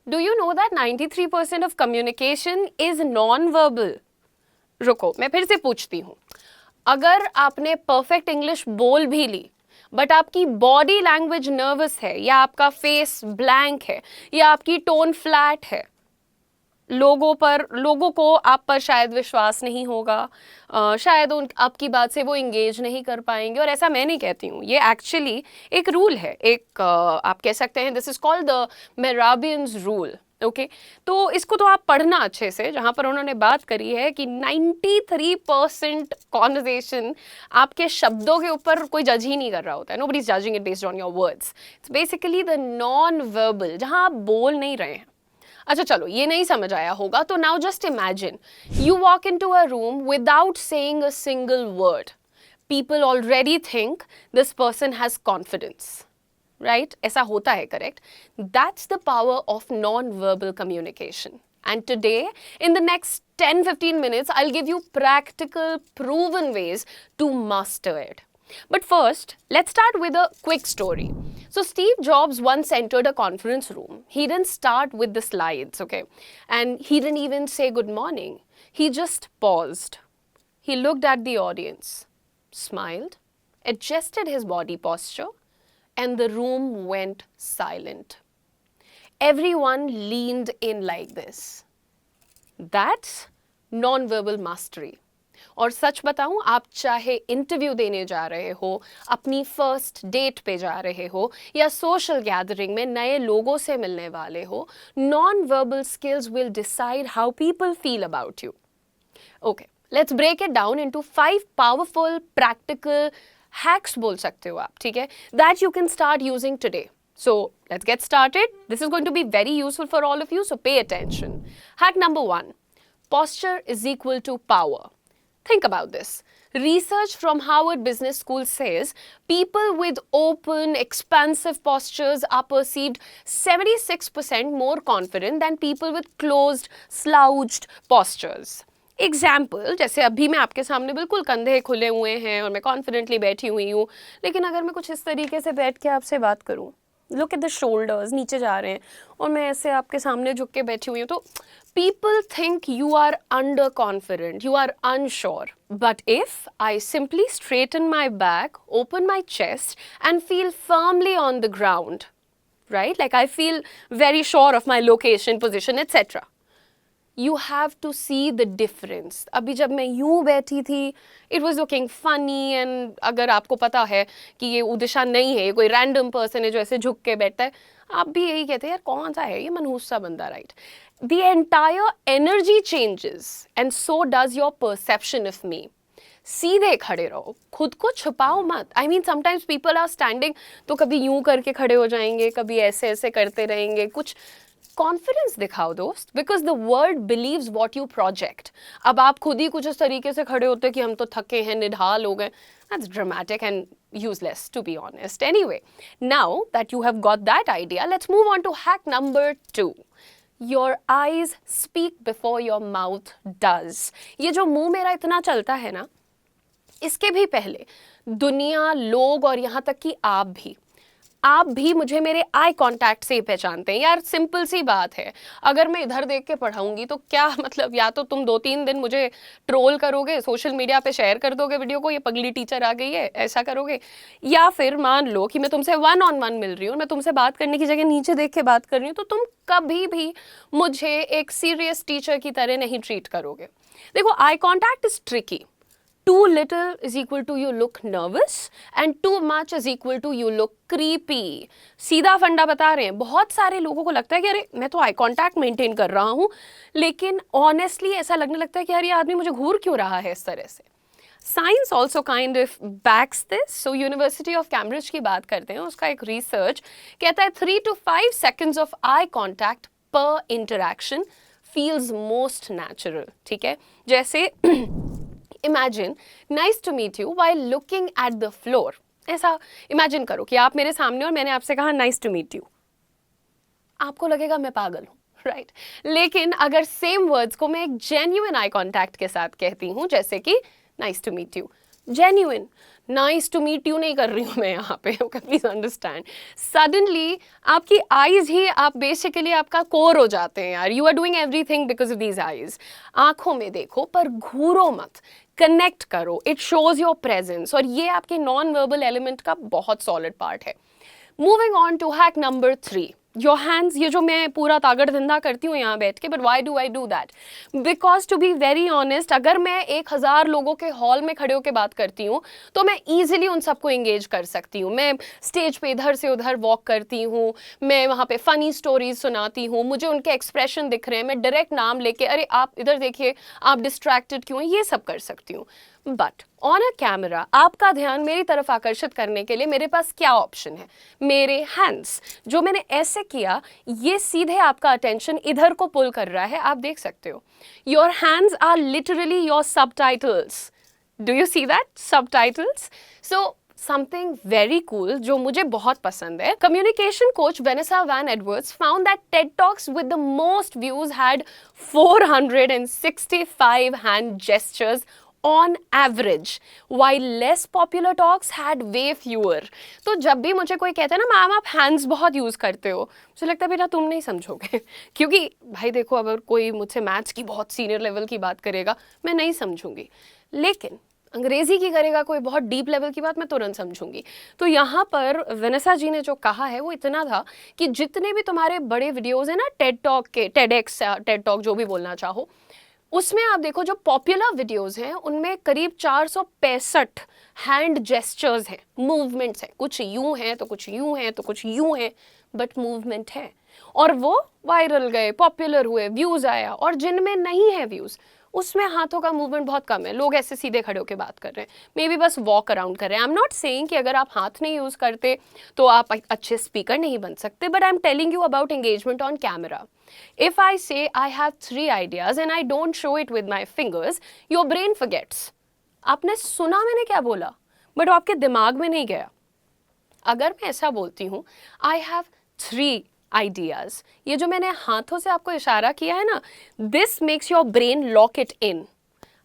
Do you know that 93% of communication is non-verbal? रुको, मैं फिर से पूछती हूँ. अगर आपने परफेक्ट इंग्लिश बोल भी ली, बट आपकी बॉडी लैंग्वेज नर्वस है, या आपका फेस ब्लैंक है, या आपकी टोन फ्लैट है, लोगों को आप पर शायद विश्वास नहीं होगा, शायद आपकी बात से वो इंगेज नहीं कर पाएंगे. और ऐसा मैं नहीं कहती हूँ, ये एक्चुअली एक रूल है, एक आप कह सकते हैं this is called the Mehrabian's rule. Okay, तो इसको तो आप पढ़ना अच्छे से, जहाँ पर उन्होंने बात करी है कि 93% कॉन्वर्सेशन आपके शब्दों के ऊपर कोई जज ही नहीं कर रहा होता है. Nobody is judging it based on your words. It's basically the non verbal, जहाँ आप बोल नहीं रहे हैं. अच्छा चलो, ये नहीं समझ आया होगा, तो now just imagine you walk into a room without saying a single word. People already think this person has confidence, right? ऐसा होता है, correct? That's the power of non verbal communication. And today, in the next 10-15 minutes, I'll give you practical, proven ways to master it. But first, let's start with a quick story. So Steve Jobs once entered a conference room. He didn't start with the slides, okay? And he didn't even say good morning. He just paused. He looked at the audience, smiled, adjusted his body posture, and the room went silent. Everyone leaned in like this. That's non-verbal mastery. और सच बताऊं, आप चाहे interview देने जा रहे हो, अपनी first date पे जा रहे हो, या सोशल गैदरिंग में नए लोगों से मिलने वाले हो, non verbal skills will decide how people feel about you. Okay, let's break it down into 5 powerful practical hacks बोल सकते हो आप, ठीक है, that you can start using today. So let's get started. This is going to be very useful for all of you, so pay attention. Hack number 1, posture is equal to power. Think about this. Research from Harvard Business School says people with open, expansive postures are perceived 76% more confident than people with closed, slouched postures. Example, जैसे अभी मैं आपके सामने बिल्कुल कंधे खुले हुए हैं और मैं कॉन्फिडेंटली बैठी हुई हूँ, लेकिन अगर मैं कुछ इस तरीके से बैठ के आपसे बात करूँ, लुक एट द शोल्डर्स, नीचे जा रहे हैं, और मैं ऐसे आपके सामने झुक के बैठी हुई हूँ, तो people think you are underconfident, you are unsure. But if I simply straighten my back, open my chest, and feel firmly on the ground, right? Like I feel very sure of my location, position, etc. You have to see the difference. अभी जब मैं यूं बैठी थी, it was looking funny, and अगर आपको पता है कि ये उदिशा नहीं है, ये कोई random person है जो ऐसे झुक के बैठता है, आप भी यही कहते हैं यार कौन सा है ये मनहूस सा बंदा, right? The entire energy changes, and so does your perception of me. सीधे खड़े रहो, खुद को छुपाओ मत. I mean sometimes people are standing, तो कभी यूं करके खड़े हो जाएंगे, कभी ऐसे ऐसे करते रहेंगे, कुछ कॉन्फिडेंस दिखाओ दोस्त, because the world believes what you project. अब आप खुद ही कुछ इस तरीके से खड़े होते कि हम तो थके हैं, निढाल हो गए, that's dramatic and useless, to be honest. Anyway, now that you have got that idea, let's move on to hack number 2. Your eyes speak before your mouth does. ये जो मुंह मेरा इतना चलता है ना, इसके भी पहले दुनिया, लोग, और यहाँ तक कि आप भी मुझे मेरे आई कांटेक्ट से ही पहचानते हैं. यार सिंपल सी बात है, अगर मैं इधर देख के पढ़ाऊंगी तो क्या मतलब, या तो तुम 2-3 दिन मुझे ट्रोल करोगे, सोशल मीडिया पे शेयर कर दोगे वीडियो को, ये पगली टीचर आ गई है, ऐसा करोगे, या फिर मान लो कि मैं तुमसे 1-on-1 मिल रही हूँ, मैं तुमसे बात करने की जगह नीचे देख के बात कर रही हूँ, तो तुम कभी भी मुझे एक सीरियस टीचर की तरह नहीं ट्रीट करोगे. देखो, eye contact is tricky. Too little is equal to you look nervous, and too much is equal to you look creepy. सीधा फंडा बता रहे हैं. बहुत सारे लोगों को लगता है कि अरे मैं तो आई कांटेक्ट मेंटेन कर रहा हूँ, लेकिन ऑनेस्टली ऐसा लगने लगता है कि यार ये आदमी मुझे घूर क्यों रहा है इस तरह से. Science also kind of backs this. So university of Cambridge की बात करते हैं, उसका एक रिसर्च कहता है 3 to 5 seconds of eye contact पर इंटरैक्शन फील्स मोस्ट नेचुरल. ठीक है, जैसे Imagine, nice to meet you while looking at the floor. ऐसा imagine करो कि आप मेरे सामने और मैंने आपसे कहा nice to meet you. आपको लगेगा मैं पागल हूँ, right? लेकिन अगर same words को मैं एक genuine eye contact के साथ कहती हूँ, जैसे कि nice to meet you, genuine, nice to meet you नहीं कर रही हूँ मैं यहाँ पे, ओके प्लीज अंडरस्टैंड। सडनली आपकी आईज ही, आप बेसिकली आपका कोर हो जाते हैं यार, you are doing everything because of these eyes. आंखों में देखो पर घूरो मत, कनेक्ट करो, इट शोज योर प्रेजेंस, और ये आपके नॉन वर्बल एलिमेंट का बहुत सॉलिड पार्ट है। Moving on to hack number 3, your hands. ये जो मैं पूरा तागड़ धंधा करती हूँ यहाँ बैठ के, but why do I do that? Because to be very honest, अगर मैं 1000 लोगों के हॉल में खड़े होकर बात करती हूँ तो मैं ईजिली उन सबको एंगेज कर सकती हूँ। मैं स्टेज पे इधर से उधर वॉक करती हूँ, मैं वहाँ पे फनी स्टोरीज सुनाती हूँ, मुझे उनके एक्सप्रेशन दिख रहे हैं, मैं डायरेक्ट नाम लेके अरे आप इधर देखिए, आप डिस्ट्रैक्टेड क्यों हैं, ये सब कर सकती हूँ। बट ऑन अ कैमरा आपका ध्यान मेरी तरफ आकर्षित करने के लिए मेरे पास क्या ऑप्शन है? मेरे हैंड्स। जो मैंने ऐसे किया, ये सीधे आपका अटेंशन इधर को पुल कर रहा है, आप देख सकते हो। Your hands are literally your subtitles. Do you see that? Subtitles. So something very cool जो मुझे बहुत पसंद है, communication coach Vanessa Van Edwards found that TED talks with the most views had 465 hand gestures on average, while less popular talks had way fewer। तो जब भी मुझे कोई कहता है ना मैम आप हैंड्स बहुत यूज़ करते हो, मुझे लगता है बेटा तुम नहीं समझोगे क्योंकि भाई देखो, अगर कोई मुझसे मैथ्स की बहुत सीनियर लेवल की बात करेगा मैं नहीं समझूंगी, लेकिन अंग्रेजी की करेगा कोई बहुत डीप लेवल की बात, मैं तुरंत समझूंगी। तो यहाँ पर वेनेसा जी ने जो कहा है वो इतना था कि जितने भी तुम्हारे बड़े वीडियोज़ हैं ना टेड टॉक के, टेडएक्स या टेड टॉक जो भी बोलना चाहो, उसमें आप देखो जो पॉपुलर वीडियोस हैं उनमें करीब 465 हैंड जेस्चर्स हैं, मूवमेंट्स हैं। कुछ यूं हैं तो कुछ यूं हैं तो कुछ यूं हैं, बट मूवमेंट है, और वो वायरल गए, पॉपुलर हुए, व्यूज आया। और जिनमें नहीं है व्यूज, उसमें हाथों का मूवमेंट बहुत कम है, लोग ऐसे सीधे खड़े होकर बात कर रहे हैं, मे बी बस वॉक अराउंड कर रहे हैं। आई एम नॉट सेइंग कि अगर आप हाथ नहीं यूज़ करते तो आप अच्छे स्पीकर नहीं बन सकते, but I am telling you about engagement on camera. If I say I have 3 ideas and I don't show it with my fingers, your brain forgets। आपने सुना मैंने क्या बोला, बट आपके दिमाग में नहीं गया। अगर मैं ऐसा बोलती हूँ I have 3 ideas, ये जो मैंने हाथों से आपको इशारा किया है ना, this makes your brain lock it in।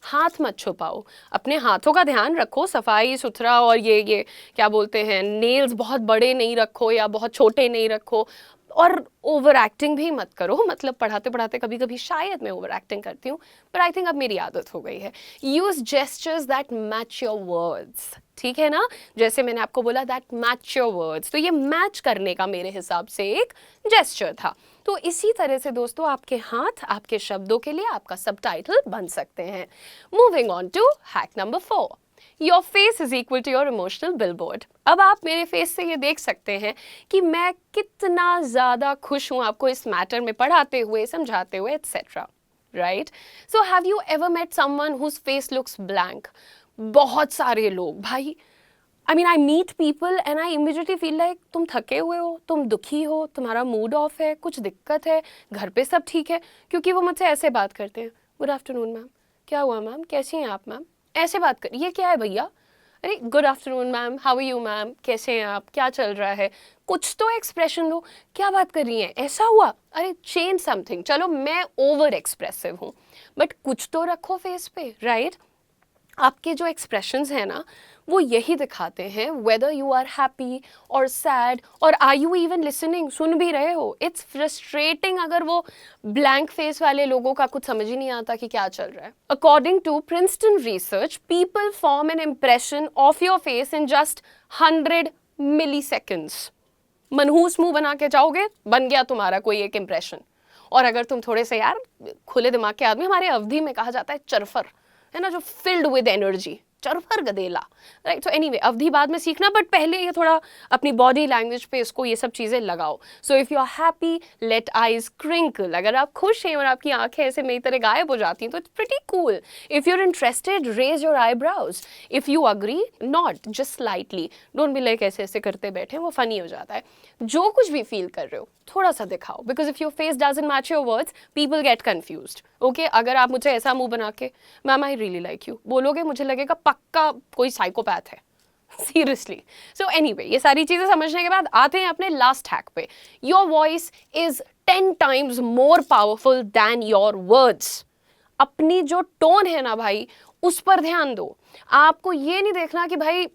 हाथ मत छुपाओ, अपने हाथों का ध्यान रखो, सफाई सुथरा, और ये क्या बोलते हैं, नेल्स बहुत बड़े नहीं रखो या बहुत छोटे नहीं रखो, और ओवर एक्टिंग भी मत करो। मतलब पढ़ाते पढ़ाते कभी कभी शायद मैं ओवर एक्टिंग करती हूँ, पर आई थिंक अब मेरी आदत हो गई है। Use gestures that match your words, ठीक है ना? जैसे मैंने आपको बोला दैट मैच योर वर्ड्स, तो ये मैच करने का मेरे हिसाब से एक जेस्चर था। तो इसी तरह से दोस्तों आपके हाथ आपके शब्दों के लिए आपका सबटाइटल बन सकते हैं। Moving on to hack number 4, your face is equal to your emotional billboard. अब आप मेरे फेस से ये देख सकते हैं कि मैं कितना ज़्यादा खुश हूँ आपको इस मैटर में पढ़ाते हुए, समझाते हुए, etcetera, right? So have you ever met someone whose face looks blank? बहुत सारे लोग भाई, I mean I meet people and I immediately feel like तुम थके हुए हो, तुम दुखी हो, तुम्हारा मूड ऑफ है, कुछ दिक्कत है, घर पे सब ठीक है, क्योंकि वो मुझसे ऐसे बात करते हैं, गुड आफ्टरनून मैम, क्या हुआ मैम, कैसी हैं आप मैम, ऐसे बात कर, ये क्या है भैया, अरे good afternoon ma'am, how are you ma'am, कैसे हैं आप, क्या चल रहा है, कुछ तो एक्सप्रेशन दो, क्या बात कर रही हैं, ऐसा हुआ, अरे चेंज समथिंग। चलो मैं ओवर एक्सप्रेसिव हूँ, बट कुछ तो रखो फेस पे, राइट? आपके जो एक्सप्रेशंस हैं ना, वो यही दिखाते हैं वेदर यू आर हैप्पी और सैड, और आर यू इवन लिसनिंग, सुन भी रहे हो। इट्स फ्रस्ट्रेटिंग अगर वो ब्लैंक फेस वाले लोगों का कुछ समझ ही नहीं आता कि क्या चल रहा है। According to Princeton research, people form an impression of your face in just 100 milliseconds. मनहूस मुंह बना के जाओगे, बन गया तुम्हारा कोई एक इम्प्रेशन। और अगर तुम थोड़े से यार खुले दिमाग के आदमी, हमारे अवधि में कहा जाता है चरफर, है ना, जो फिल्ड विद एनर्जी, चरफर गदेला, राइट? सो एनीवे अवधि बाद में सीखना, बट पहले ये थोड़ा अपनी बॉडी लैंग्वेज पे इसको ये सब चीज़ें लगाओ। So if you are happy, let eyes crinkle. अगर आप खुश हैं और आपकी आंखें ऐसे मेरी तरह गायब हो जाती हैं तो it's pretty cool. If you are interested, raise your eyebrows. If you agree, not just slightly, don't be like ऐसे ऐसे करते बैठे, वो फनी हो जाता है। जो कुछ भी फील कर रहे हो थोड़ा सा दिखाओ, because if your face doesn't match your words, people get confused. Okay, अगर आप मुझे ऐसा मुंह बना के ma'am I really like you बोलोगे, मुझे लगेगा पक्का कोई साइकोपैथ है, सीरियसली। सो एनीवे, ये सारी चीजें समझने के बाद आते हैं अपने लास्ट हैक पे। Your voice is 10 times more powerful then your words. अपनी जो टोन है ना भाई, उस पर ध्यान दो। आपको ये नहीं देखना कि भाई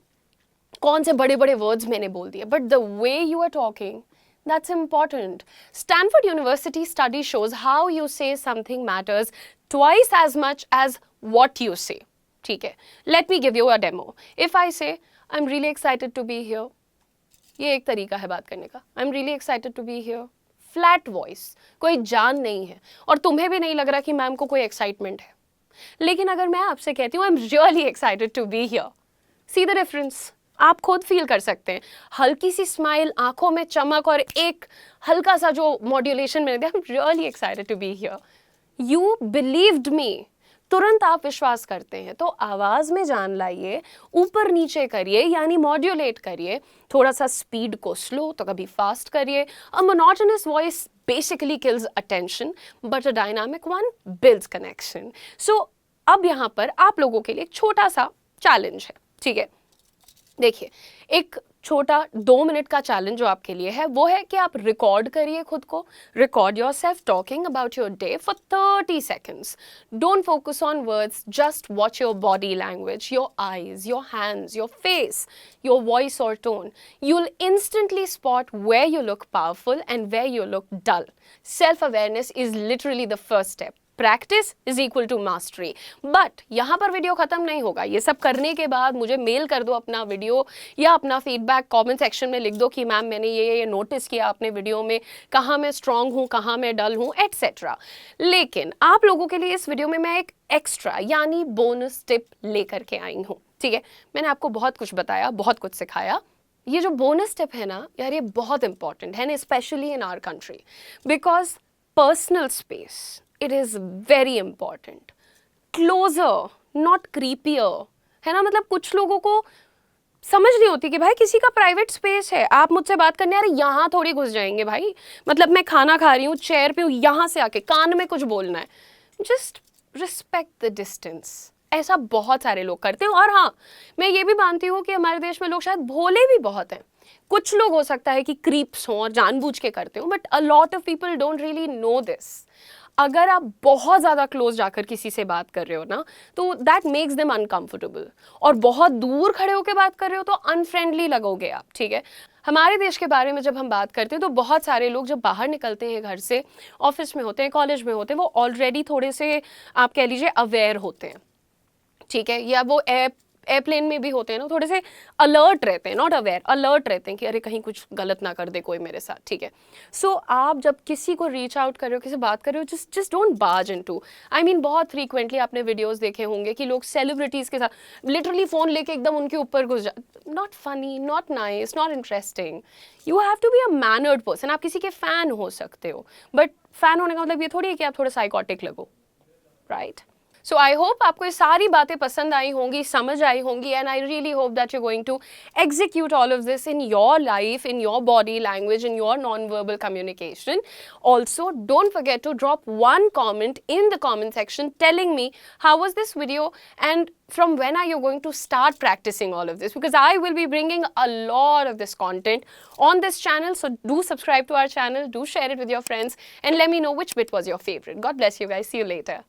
कौन से बड़े बड़े वर्ड्स मैंने बोल दिए, but the way you are talking, that's important. Stanford University study shows how you say something matters twice as much as what you say. ठीक है, let me give you a demo. If I say I'm really excited to be here, ये एक तरीका है बात करने का। I'm really excited to be here. Flat voice, कोई जान नहीं है और तुम्हें भी नहीं लग रहा कि मैम को कोई एक्साइटमेंट है। लेकिन अगर मैं आपसे कहती हूँ I'm really excited to be here, see the difference? आप खुद फील कर सकते हैं। हल्की सी स्माइल, आंखों में चमक और एक हल्का सा जो मॉड्यूलेशन मैंने दिया, I am really excited to be here, you believed me, तुरंत आप विश्वास करते हैं। तो आवाज़ में जान लाइए, ऊपर नीचे करिए यानी मॉड्यूलेट करिए, थोड़ा सा स्पीड को स्लो तो कभी फास्ट करिए। A monotonous voice basically kills attention but a dynamic one builds connection. So अब यहाँ पर आप लोगों के लिए एक छोटा सा चैलेंज है, ठीक है। देखिए, एक छोटा 2 मिनट का चैलेंज जो आपके लिए है वो है कि आप रिकॉर्ड करिए खुद को, record yourself talking about your day for 30 seconds. Don't focus on words, just watch your body language, your eyes, your hands, your face, your voice or tone. You'll instantly spot where you look powerful and where you look dull. Self-awareness is literally the first step. Practice is equal to mastery. But यहाँ पर video खत्म नहीं होगा। ये सब करने के बाद मुझे मेल कर दो अपना वीडियो या अपना फीडबैक कमेंट सेक्शन में लिख दो कि मैम मैंने ये नोटिस किया अपने वीडियो में, कहाँ मैं स्ट्रांग हूँ, कहाँ मैं डल हूँ, एटसेट्रा। लेकिन आप लोगों के लिए इस वीडियो में मैं एक एक्स्ट्रा यानी बोनस टिप लेकर के आई हूँ, ठीक है। मैंने आपको बहुत कुछ बताया, बहुत कुछ सिखाया। ये जो बोनस टिप है ना यार, ये बहुत इंपॉर्टेंट है, especially in our country, because personal space, it is very important. Closer, not creepier, है ना। मतलब कुछ लोगों को समझ नहीं होती कि भाई किसी का प्राइवेट स्पेस है, आप मुझसे बात करने आ रहे, यहाँ थोड़ी घुस जाएंगे भाई। मतलब मैं खाना खा रही हूँ, चेयर पे हूँ, यहाँ से आके कान में कुछ बोलना है। Just respect the distance. ऐसा बहुत सारे लोग करते हैं। और हाँ, मैं ये भी मानती हूँ कि हमारे देश में लोग शायद भोले भी बहुत हैं। कुछ लोग हो सकता है कि क्रीप्स हों और जानबूझ के करते हो, but a lot of people don't really know this. अगर आप बहुत ज़्यादा क्लोज जाकर किसी से बात कर रहे हो ना, तो दैट मेक्स देम अनकंफर्टेबल, और बहुत दूर खड़े होकर बात कर रहे हो तो अनफ्रेंडली लगोगे आप, ठीक है। हमारे देश के बारे में जब हम बात करते हैं तो बहुत सारे लोग जब बाहर निकलते हैं घर से, ऑफिस में होते हैं, कॉलेज में होते हैं, वो ऑलरेडी थोड़े से आप कह लीजिए अवेयर होते हैं, ठीक है। या वो एयरप्लेन में भी होते हैं ना, थोड़े से अलर्ट रहते हैं, नॉट अवेयर, अलर्ट रहते हैं कि अरे कहीं कुछ गलत ना कर दे कोई मेरे साथ, ठीक है। सो आप जब किसी को रीच आउट कर रहे हो, किसी बात कर रहे हो, just don't barge into. I mean बहुत फ्रीक्वेंटली आपने वीडियोस देखे होंगे कि लोग सेलिब्रिटीज़ के साथ लिटरली फ़ोन लेके एकदम उनके ऊपर घुस जा। Not funny, not nice, not interesting. You have to be a mannered person. आप किसी के फ़ैन हो सकते हो, बट फ़ैन होने का मतलब ये थोड़ी है कि आप थोड़े साइकोटिक लगो, राइट। सो आई होप आपको ये सारी बातें पसंद आई होंगी, समझ आई होंगी, and I really hope that you going to execute all of this in your life, in your body language, in your non-verbal communication. Also, don't forget to drop one comment in the comment section telling me how was this video and from when are you going to start practicing all of this, because I will be bringing a lot of this content on this channel. So do subscribe to our channel, do share it with your friends, and let me know which bit was your favorite. God bless you guys. See you later.